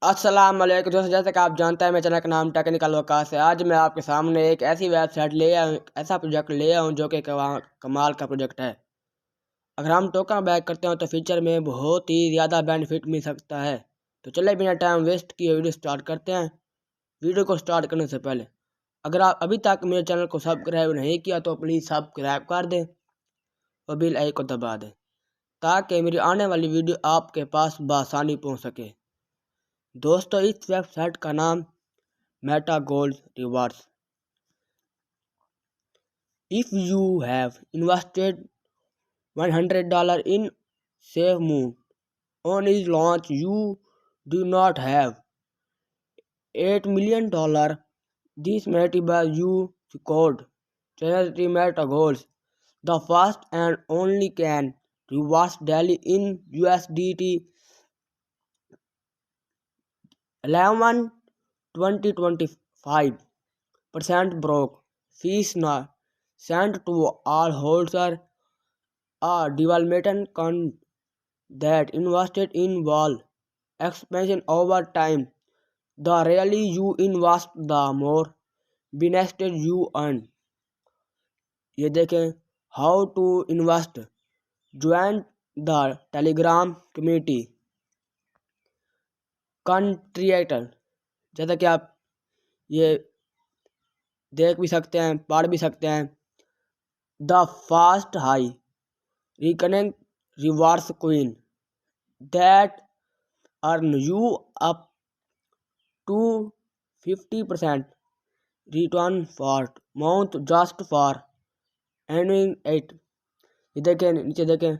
अस्सलाम वालेकुम दोस्तों, जैसे कि आप जानते हैं मेरे चैनल का नाम टेक्निकल वकास है। आज मैं आपके सामने एक ऐसी वेबसाइट ले आया हूँ, ऐसा प्रोजेक्ट ले आया हूँ जो कि कमाल का प्रोजेक्ट है। अगर हम टोकन बैक करते हैं तो फ्यूचर में बहुत ही ज़्यादा बेनिफिट मिल सकता है। तो चलिए बिना टाइम वेस्ट किए वीडियो स्टार्ट करते हैं। वीडियो को स्टार्ट करने से पहले अगर आप अभी तक मेरे चैनल को सब्सक्राइब नहीं किया तो प्लीज़ सब्सक्राइब कर दें और बेल आइकन को दबा दें ताकि मेरी आने वाली वीडियो आपके पास बआसानी पहुँच सके। दोस्तों, इस वेबसाइट का नाम Meta gold rewards. If you have invested $100 in SafeMoon on its launch, you do not have $8 million. This multiplies you scored charity Meta goals. The first and only can rewards daily in USDT 11 2025% broke. Fees now sent to all holders. A development fund that invested in wall expansion over time. The really you invest, the more benefited you earn. ये देखें how to invest. Join the Telegram community कंट्रीएटर। जैसा कि आप ये देख भी सकते हैं, पढ़ भी सकते हैं। The fast high reckoning rewards queen that earn you up to 50% return for month just for earning it. ये देखें, नीचे देखें,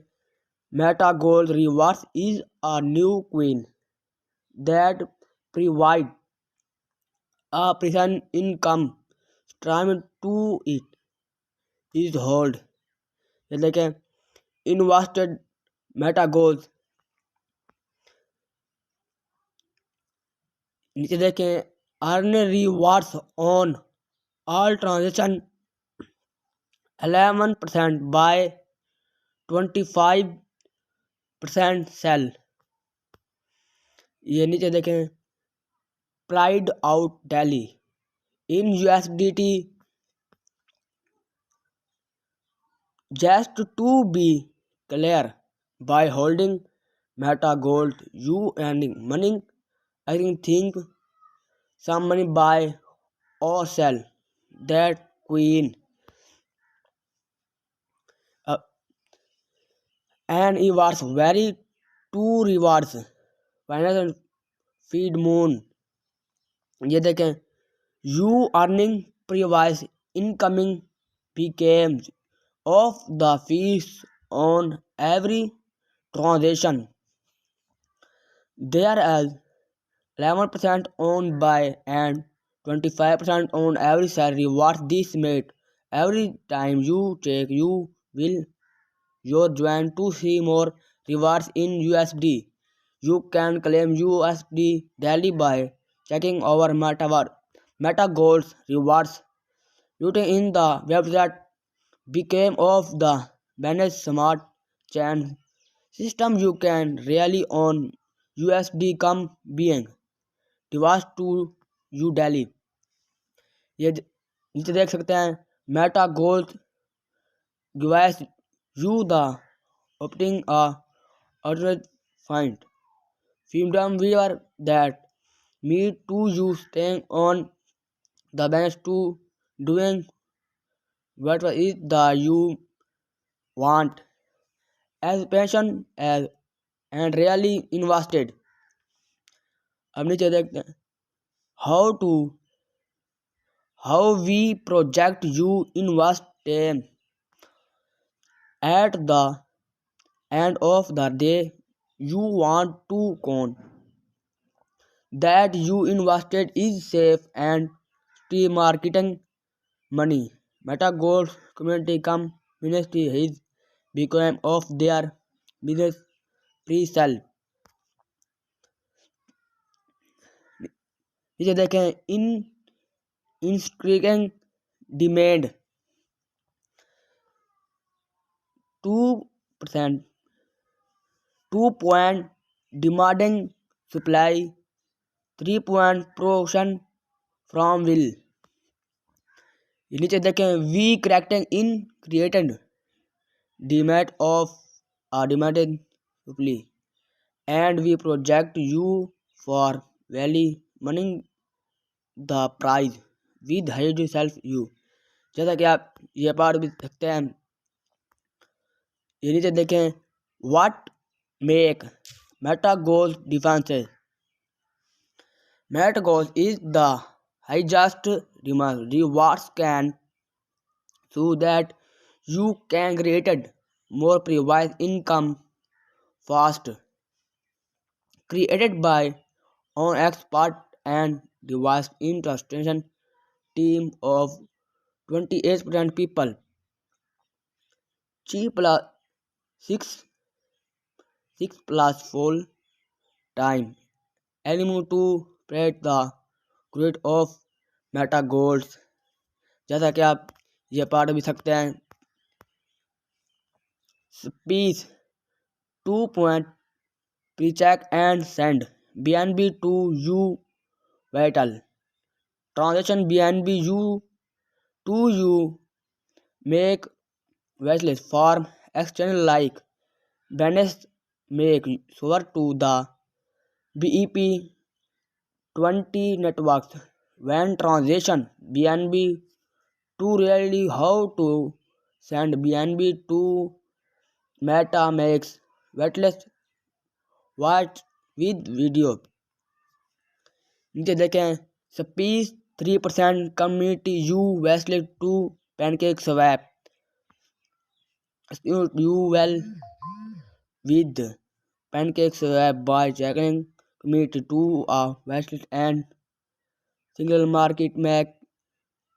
Meta gold rewards is a new queen that provide a present income stream to it is hold. ये देखें, invested Meta gold. नीचे देखें, earn rewards on all transaction 11% buy 25% sell. ये नीचे देखें, pride out daily in USDT just to be clear by holding Meta Gold you earning money. I think some money buy or sell that queen. And it was very two rewards financial feed moon. ये देखें, you earning previous incoming became of the fees on every transaction. There is 11% owned by and 25% on every salary. What this made every time you check, you will your join to see more rewards in USD. You can claim USD daily by checking our Meta Goals rewards. Looting in the website became of the managed smart chain system. You can really own USD come being rewards to you daily. ये नीचे देख सकते हैं, Meta gold gives you the opting a alternate find freedom where that me to you staying on the bench to doing what is the you want as passion as and really invested. अब नीचे देखते हैं, how we project you invest time at the end of the day. You want to count that you invested is safe and still marketing money. Meta Gold community community is become of their business pre-sell. नीचे देखें, इन इंस्क्रीजिंग demand 2% 2 point demanding supply 3 point promotion from will। नीचे देखें we correcting in created demat of demated supply and we project you for value winning the prize with hide self you। जैसा कि आप ये part भी देखते हैं। ये नीचे देखें what make Meta goal defences. Meta goal is the highest rewards can so that you can create more precise income fast created by on expert and device interesting team of 28% people G plus 6 plus full time element to spread the grade of meta goals। जैसा कि आप ये पाठ भी सकते हैं। Speech 2 point pre-check and send BNB to you vital transaction BNB you to you make wishlist form exchange like Binance make sure to the BEP 20 networks when transaction BNB to really how to send BNB to Meta makes waitlist watch with video। नीचे देखें speech 3% community you waitlist to pancake swap you well with pancake swap by checking community to a waitlist and single market make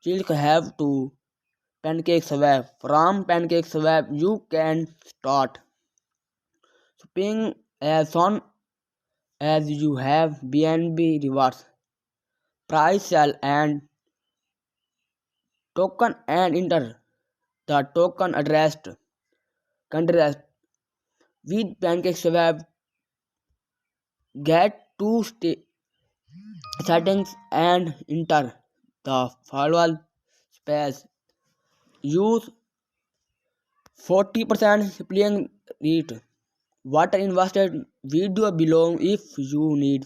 still have to pancake swap from pancake swap you can start swapping as soon as you have BNB rewards price sell and token and enter the token addressed contrast with pancake swap get to settings and enter the following space use 40% splitting rate water invested video below if you need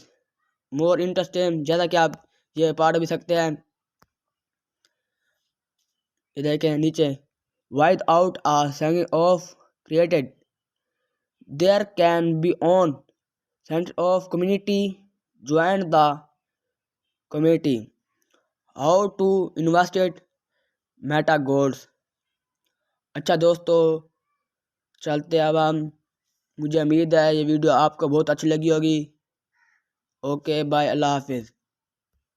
more interesting। जैसा कि आप ये पढ़ भी सकते हैं। ये देखें नीचे without a second of created there can be on center of community join the community how to invested meta goals। अच्छा दोस्तों चलते अब हम मुझे उम्मीद है ये वीडियो आपको बहुत अच्छी लगी होगी। ओके बाय अल्लाह हाफिज़।